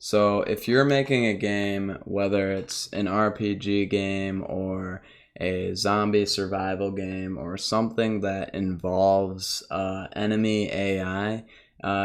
So if you're making a game, whether it's an RPG game or a zombie survival game or something that involves enemy AI,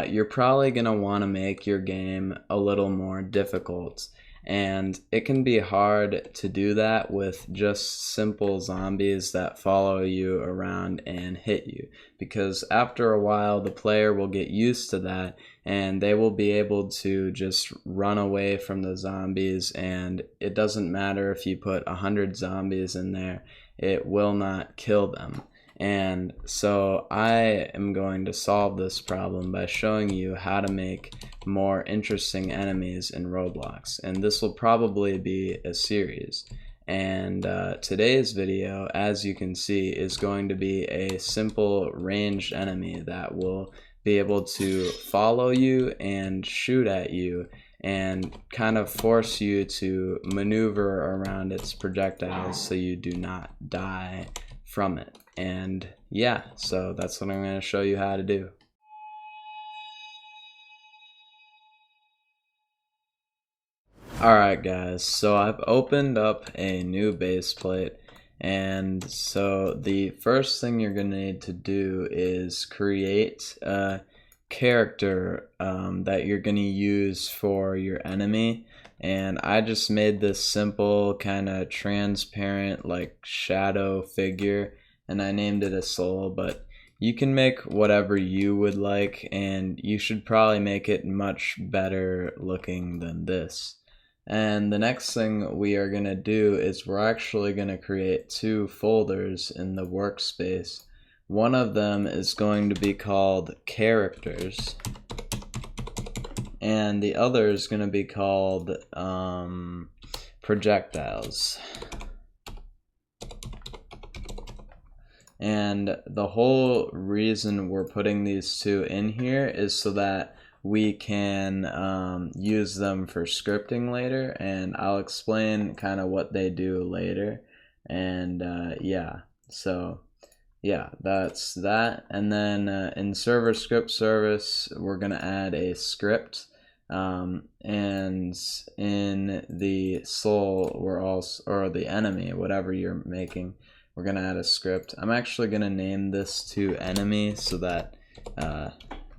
you're probably going to want to make your game a little more difficult. And it can be hard to do that with just simple zombies that follow you around and hit you, because after a while the player will get used to that and they will be able to just run away from the zombies, and it doesn't matter if you put 100 zombies in there, it will not kill them. And so I am going to solve this problem by showing you how to make more interesting enemies in Roblox. And this will probably be a series. And today's video, as you can see, is going to be a simple ranged enemy that will be able to follow you and shoot at you and kind of force you to maneuver around its projectiles so you do not die from it. And yeah, so that's what I'm going to show you how to do. Alright guys, so I've opened up a new base plate, and so the first thing you're going to need to do is create a character that you're going to use for your enemy. And I just made this simple kind of transparent like shadow figure, and I named it a soul, but you can make whatever you would like, and you should probably make it much better looking than this. And the next thing we are going to do is we're actually going to create two folders in the workspace. One of them is going to be called characters, and the other is going to be called projectiles. And the whole reason we're putting these two in here is so that we can use them for scripting later, and I'll explain kind of what they do later. And yeah, so yeah, that's that. And then in server script service, we're gonna add a script, and in the soul, we're also, or the enemy, whatever you're making, we're gonna add a script. I'm actually gonna name this to enemy so that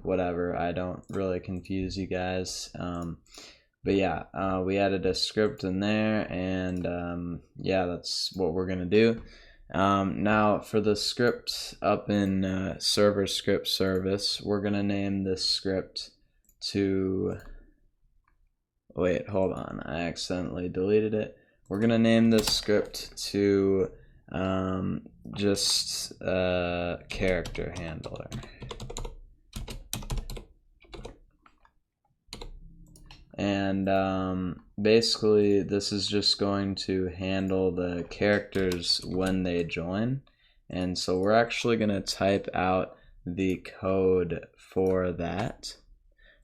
whatever, I don't really confuse you guys. But yeah, we added a script in there, and yeah, that's what we're gonna do. Now for the script up in server script service, we're gonna name this script to, wait, hold on, I accidentally deleted it. We're gonna name this script to just character handler. And basically this is just going to handle the characters when they join. And so we're actually going to type out the code for that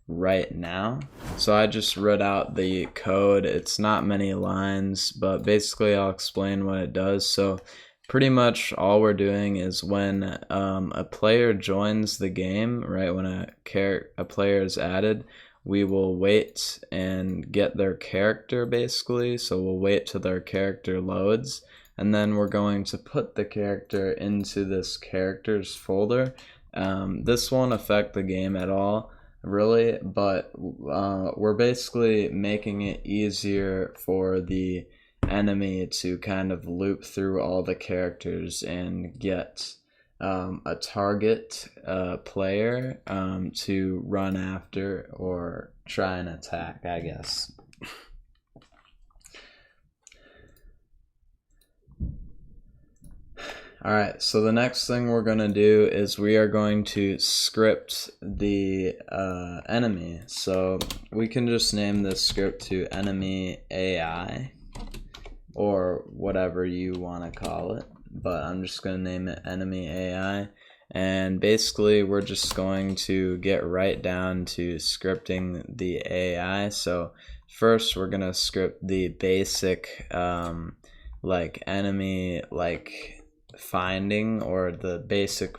right now. So I just wrote out the code. It's not many lines, but basically I'll explain what it does. So pretty much all we're doing is when a player joins the game, right, when a player is added, we will wait and get their character basically. So we'll wait till their character loads, and then we're going to put the character into this characters folder. This won't affect the game at all really, but we're basically making it easier for the enemy to kind of loop through all the characters and get a target player to run after or try and attack, I guess. Alright, so the next thing we're going to do is we are going to script the enemy. So we can just name this script to enemy AI or whatever you want to call it, but I'm just going to name it enemy AI. And basically we're just going to get right down to scripting the AI. So first we're going to script the basic like enemy like finding, or the basic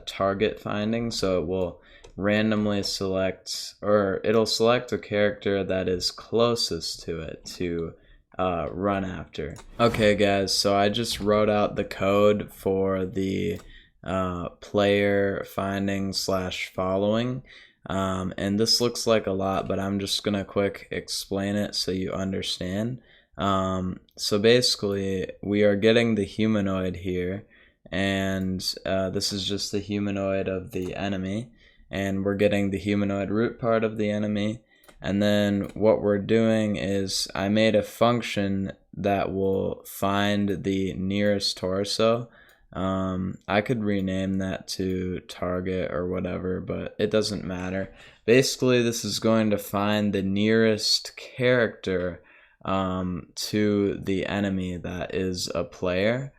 target finding. So it will randomly select, or it'll select a character that is closest to it to run after. Okay guys, so I just wrote out the code for the player finding / following, and this looks like a lot, but I'm just gonna quick explain it so you understand. So basically we are getting the humanoid here, and this is just the humanoid of the enemy, and we're getting the humanoid root part of the enemy. And then what we're doing is I made a function that will find the nearest torso. I could rename that to target or whatever, but it doesn't matter. Basically, this is going to find the nearest character to the enemy that is a player.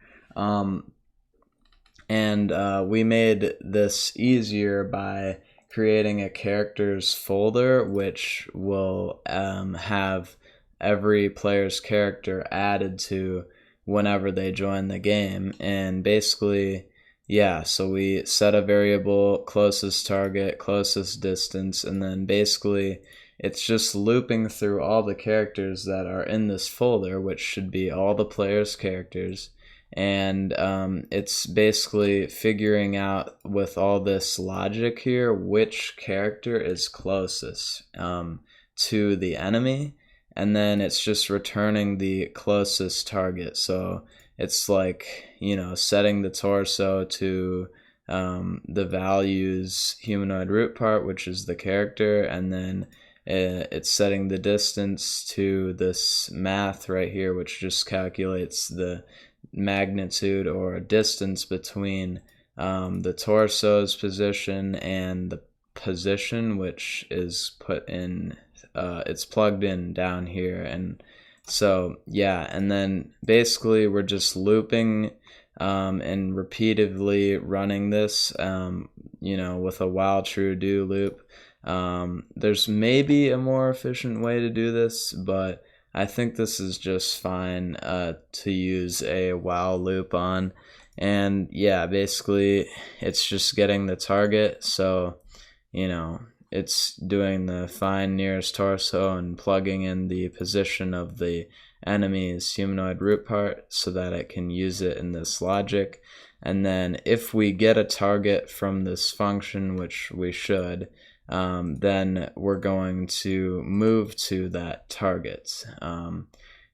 We made this easier by creating a characters folder, which will have every player's character added to whenever they join the game. And basically, yeah, so we set a variable closest target, closest distance, and then basically it's just looping through all the characters that are in this folder, which should be all the players' characters. And it's basically figuring out with all this logic here which character is closest to the enemy, and then it's just returning the closest target. So it's like, you know, setting the torso to the values humanoid root part, which is the character, and then it's setting the distance to this math right here, which just calculates the magnitude or distance between the torso's position and the position, which is put in, it's plugged in down here. And so yeah, and then basically we're just looping and repeatedly running this, you know, with a while true do loop. There's maybe a more efficient way to do this, but I think this is just fine to use a while loop on. And yeah, basically it's just getting the target, so you know, it's doing the find nearest torso and plugging in the position of the enemy's humanoid root part so that it can use it in this logic. And then if we get a target from this function, which we should, then we're going to move to that target.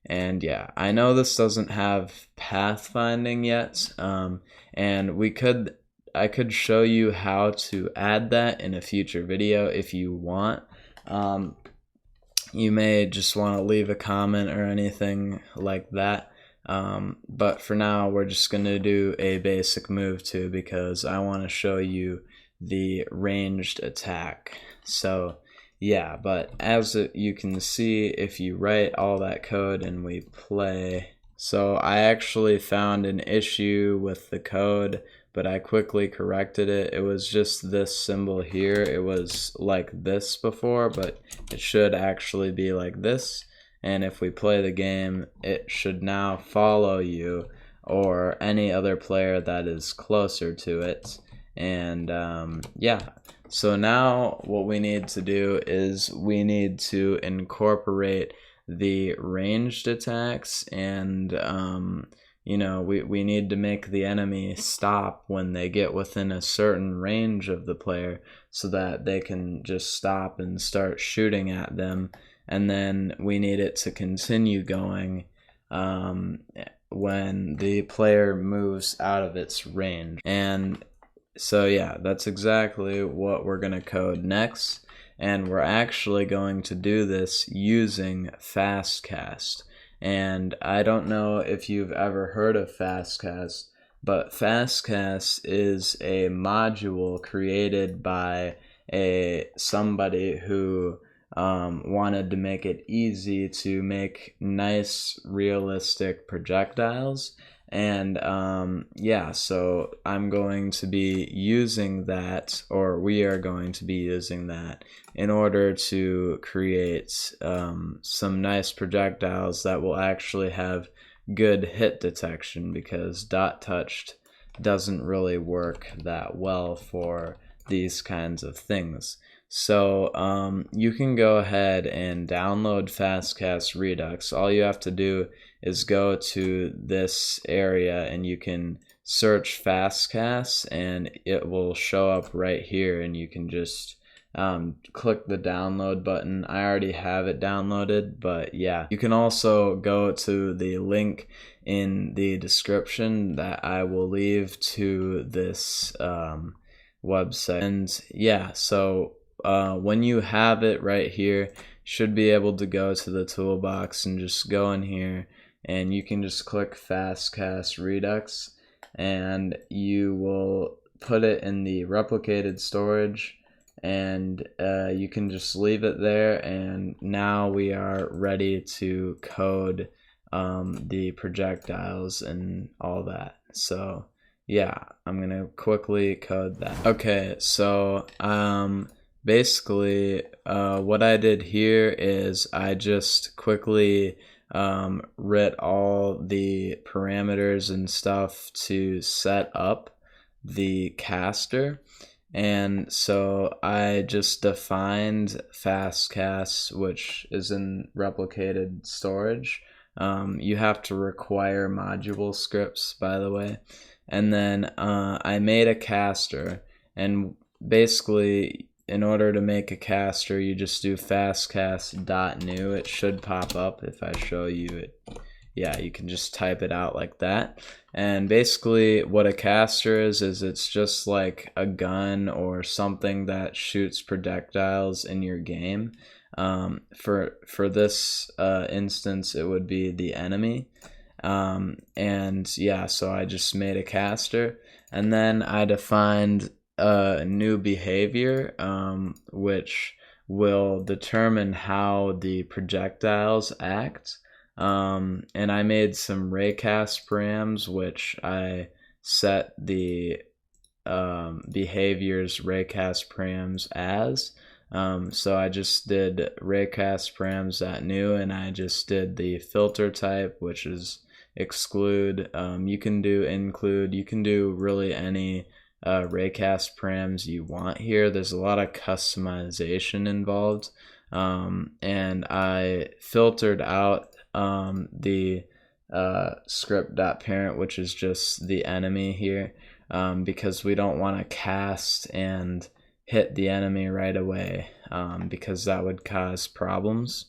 And yeah, I know this doesn't have pathfinding yet, and I could show you how to add that in a future video if you want. You may just want to leave a comment or anything like that. But for now, we're just going to do a basic move to, because I want to show you the ranged attack. So yeah, but as you can see, if you write all that code and we play, so I actually found an issue with the code, but I quickly corrected it. It was just this symbol here. It was like this before, but it should actually be like this. And if we play the game, it should now follow you or any other player that is closer to it. And yeah, so now what we need to do is we need to incorporate the ranged attacks, and you know, we need to make the enemy stop when they get within a certain range of the player so that they can just stop and start shooting at them. And then we need it to continue going when the player moves out of its range. And so yeah, that's exactly what we're going to code next, and we're actually going to do this using Fastcast. And I don't know if you've ever heard of Fastcast, but Fastcast is a module created by somebody who wanted to make it easy to make nice, realistic projectiles. And yeah, so I'm going to be using that, or we are going to be using that in order to create some nice projectiles that will actually have good hit detection, because dot touched doesn't really work that well for these kinds of things. So you can go ahead and download Fastcast Redux. All you have to do is go to this area and you can search Fastcast and it will show up right here, and you can just click the download button. I already have it downloaded, but yeah, you can also go to the link in the description that I will leave to this website. And yeah, so when you have it right here, you should be able to go to the toolbox and just go in here, and you can just click Fastcast Redux, and you will put it in the replicated storage, and you can just leave it there. And now we are ready to code the projectiles and all that. So yeah, I'm gonna quickly code that. Okay, so basically what I did here is I just quickly writ all the parameters and stuff to set up the caster. And so I just defined Fastcast, which is in replicated storage. You have to require module scripts, by the way. And then I made a caster, and basically in order to make a caster, you just do fastcast.new. It should pop up if I show you it. Yeah, you can just type it out like that. And basically what a caster is it's just like a gun or something that shoots projectiles in your game. For this instance, it would be the enemy. And yeah, so I just made a caster, and then I defined a new behavior, which will determine how the projectiles act. And I made some raycast params, which I set the behaviors raycast params as. So I just did raycast params.new, and I just did the filter type, which is exclude. You can do include. You can do really any raycast params you want here. There's a lot of customization involved, and I filtered out the script.parent, which is just the enemy here, because we don't want to cast and hit the enemy right away, because that would cause problems.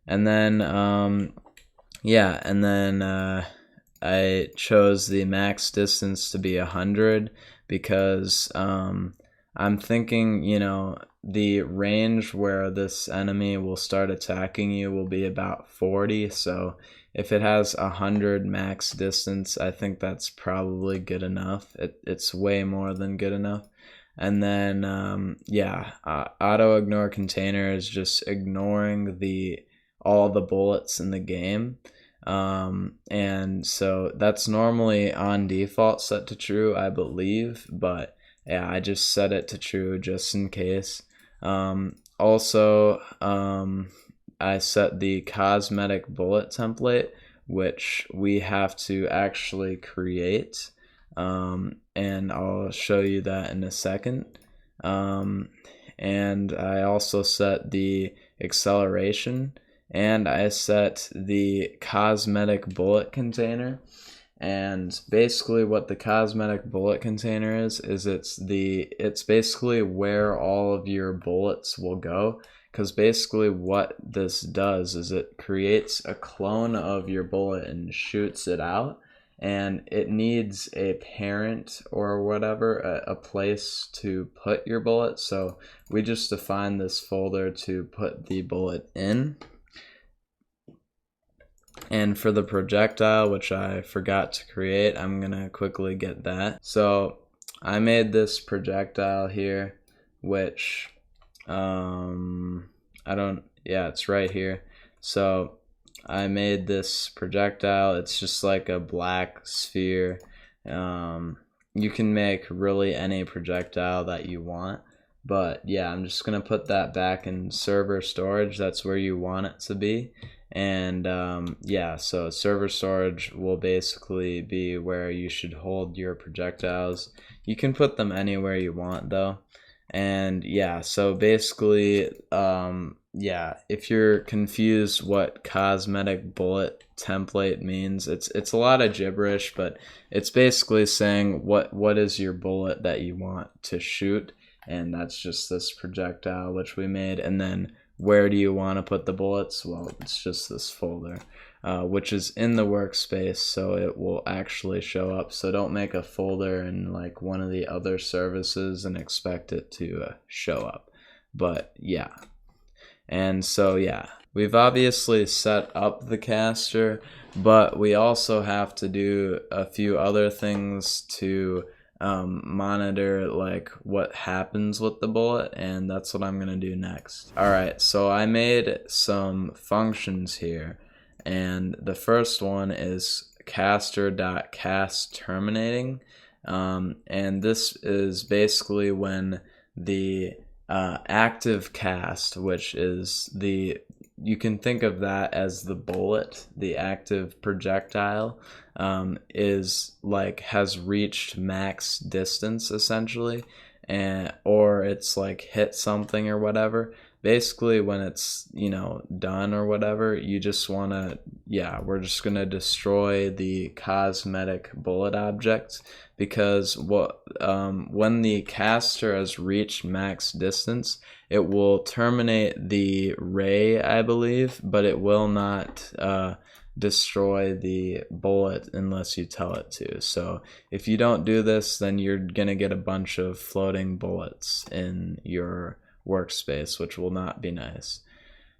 And then yeah, and then I chose the max distance to be 100 because I'm thinking, you know, the range where this enemy will start attacking you will be about 40. So if it has 100 max distance, I think that's probably good enough. It's way more than good enough. And then yeah, auto ignore container is just ignoring all the bullets in the game. And so that's normally on default set to true, I believe, but yeah, I just set it to true just in case. Also, I set the cosmetic bullet template, which we have to actually create, and I'll show you that in a second. And I also set the acceleration, and I set the cosmetic bullet container. And basically what the cosmetic bullet container is it's basically where all of your bullets will go, because basically what this does is it creates a clone of your bullet and shoots it out, and it needs a parent or whatever, a place to put your bullet. So we just define this folder to put the bullet in. And for the projectile, which I forgot to create, I'm gonna quickly get that. So I made this projectile here, which it's right here. So I made this projectile. It's just like a black sphere. You can make really any projectile that you want, but yeah, I'm just gonna put that back in server storage. That's where you want it to be. And yeah, so server storage will basically be where you should hold your projectiles. You can put them anywhere you want though. And yeah, so basically, yeah, if you're confused what cosmetic bullet template means, it's a lot of gibberish, but it's basically saying what is your bullet that you want to shoot, and that's just this projectile which we made. And then where do you want to put the bullets? Well, it's just this folder, which is in the workspace, so it will actually show up. So don't make a folder in like one of the other services and expect it to show up. But yeah. And so yeah, we've obviously set up the caster, but we also have to do a few other things to monitor like what happens with the bullet, and that's what I'm gonna do next. Alright, so I made some functions here, and the first one is caster.cast terminating, and this is basically when the active cast, which is you can think of that as the bullet, the active projectile, is like has reached max distance essentially, or it's like hit something or whatever. Basically, when it's, you know, done or whatever, you just want to, yeah, we're just going to destroy the cosmetic bullet object, because when the caster has reached max distance, it will terminate the ray, I believe, but it will not destroy the bullet unless you tell it to. So if you don't do this, then you're gonna get a bunch of floating bullets in your workspace, which will not be nice.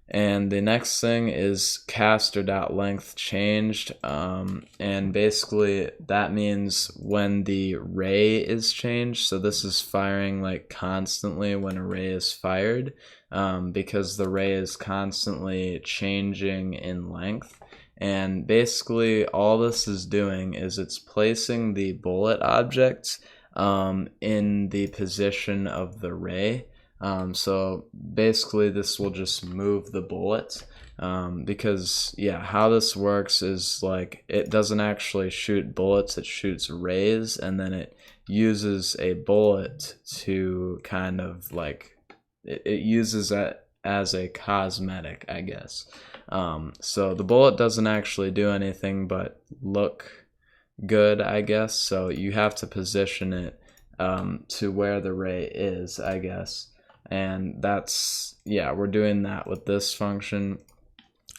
And the next thing is caster.length changed, and basically that means when the ray is changed. So this is firing like constantly when a ray is fired, because the ray is constantly changing in length. And basically all this is doing is it's placing the bullet object in the position of the ray. So basically this will just move the bullet, because yeah, how this works is like it doesn't actually shoot bullets, it shoots rays, and then it uses a bullet to kind of like it uses that as a cosmetic, I guess. So the bullet doesn't actually do anything but look good, I guess. So you have to position it to where the ray is, I guess. And that's, yeah, we're doing that with this function.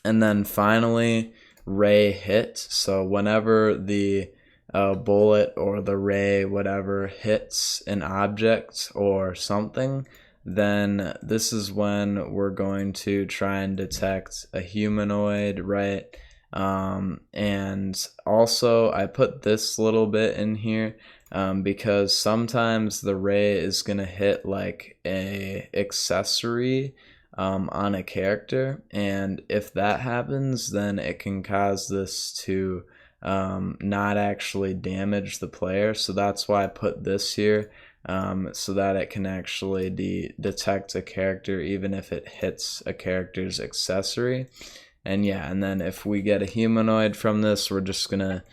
And then finally, ray hit. So whenever the bullet or the ray, whatever, hits an object or something, then this is when we're going to try and detect a humanoid, right? And also I put this little bit in here because sometimes the ray is gonna hit like a accessory on a character, and if that happens, then it can cause this to not actually damage the player. So that's why I put this here, so that it can actually detect a character even if it hits a character's accessory. And yeah, and then if we get a humanoid from this, we're just gonna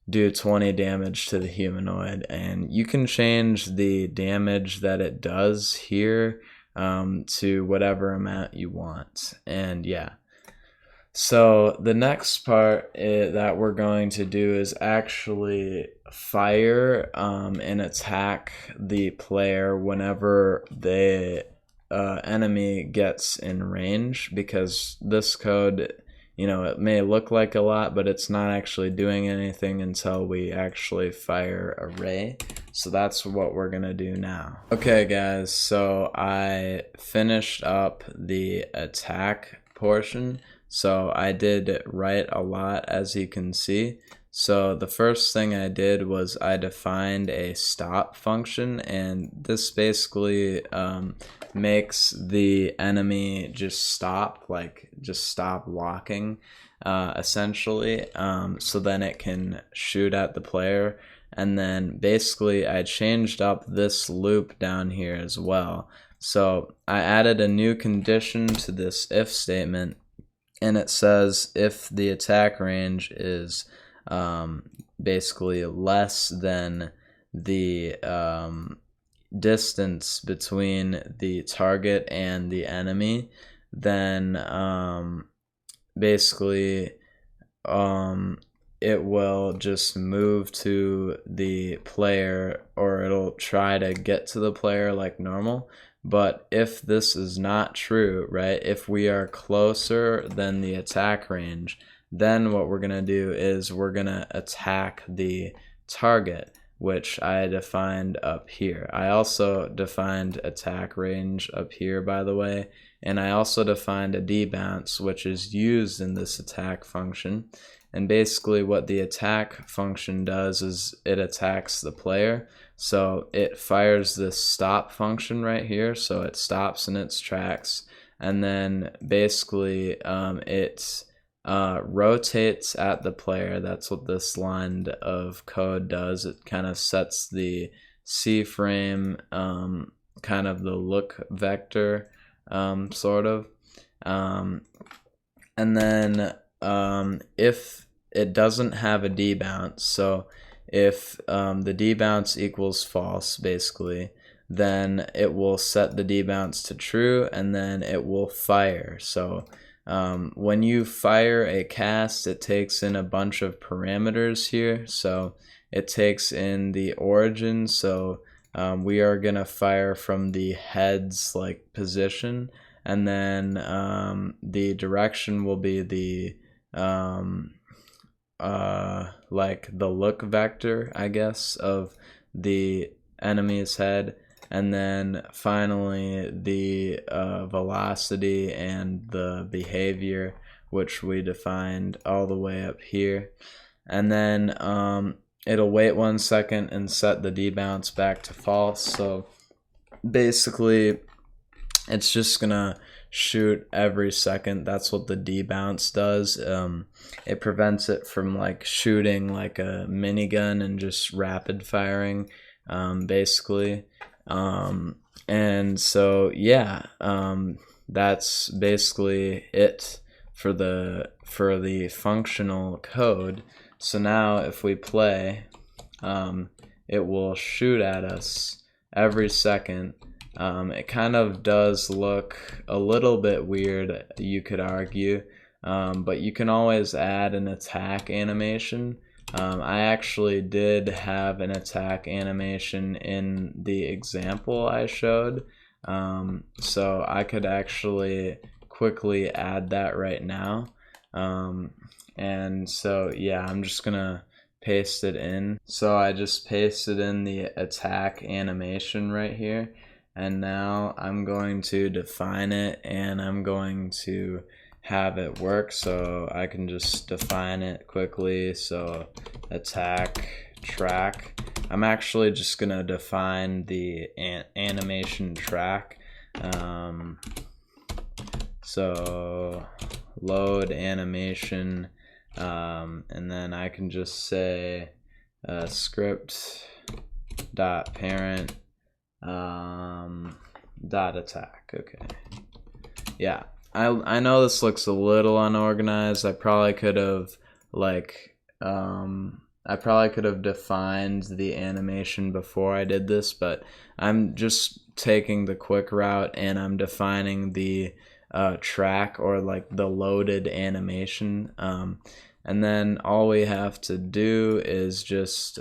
do 20 damage to the humanoid, and you can change the damage that it does here to whatever amount you want. And yeah, so the next part that we're going to do is actually fire and attack the player whenever the enemy gets in range, because this code, you know, it may look like a lot, but it's not actually doing anything until we actually fire a ray. So that's what we're gonna do now. Okay guys, so I finished up the attack portion. So I did write a lot, as you can see. So the first thing I did was I defined a stop function, and this basically makes the enemy just stop, like just stop walking, essentially, so then it can shoot at the player. And then basically I changed up this loop down here as well. So I added a new condition to this if statement, and it says if the attack range is basically less than the distance between the target and the enemy, then basically it will just move to the player, or it'll try to get to the player like normal. But if this is not true, right, if we are closer than the attack range, then what we're going to do is we're going to attack the target, which I defined up here. I also defined attack range up here, by the way, and I also defined a debounce, which is used in this attack function. And basically what the attack function does is it attacks the player. So it fires this stop function right here, so it stops in its tracks, and then basically it rotates at the player. That's what this line of code does. It kind of sets the C-frame, kind of the look vector, sort of. And then if it doesn't have a debounce, so if the debounce equals false, basically, then it will set the debounce to true, and then it will fire. So when you fire a cast, it takes in a bunch of parameters here. So it takes in the origin, so we are gonna fire from the head's like position, and then the direction will be the like the look vector, I guess, of the enemy's head, and then finally the velocity and the behavior, which we defined all the way up here. And then it'll wait 1 second and set the debounce back to false. So basically it's just gonna shoot every second. That's what the debounce does. It prevents it from like shooting like a minigun and just rapid firing, basically. And so yeah, that's basically it for the functional code. So now if we play, it will shoot at us every second. It kind of does look a little bit weird, you could argue, but you can always add an attack animation. I actually did have an attack animation in the example I showed, so I could actually quickly add that right now. And so yeah, I'm just gonna paste it in. So I just pasted in the attack animation right here. And now I'm going to define it, and I'm going to have it work. So I can just define it quickly. So attack track. I'm actually just going to define the animation track. So load animation, and then I can just say script dot parent dot attack. Okay, yeah, I know this looks a little unorganized. I probably could have defined the animation before I did this, but I'm just taking the quick route, and I'm defining the track, or like the loaded animation, and then all we have to do is just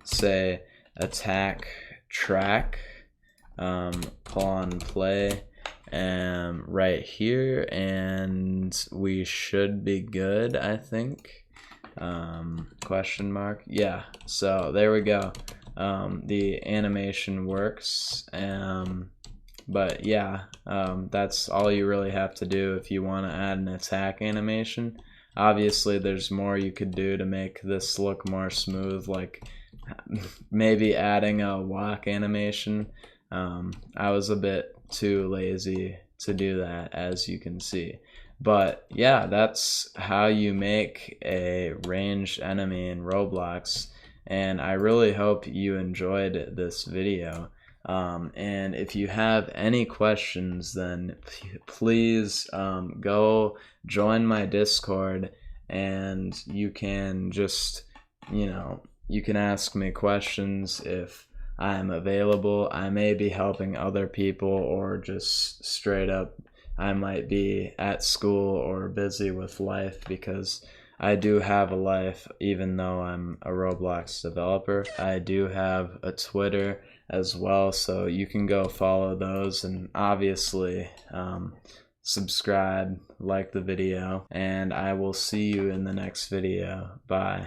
say attack track, play right here, and we should be good, I think. Question mark. Yeah, so there we go. The animation works, but yeah, that's all you really have to do if you want to add an attack animation. Obviously there's more you could do to make this look more smooth, like maybe adding a walk animation. I was a bit too lazy to do that, as you can see. But yeah, that's how you make a ranged enemy in Roblox, and I really hope you enjoyed this video. And if you have any questions, then please go join my Discord, and you can just, you can ask me questions if I am available. I may be helping other people, or just straight up I might be at school or busy with life, because I do have a life even though I'm a Roblox developer. I do have a Twitter as well, so you can go follow those, and obviously subscribe, like the video, and I will see you in the next video. Bye.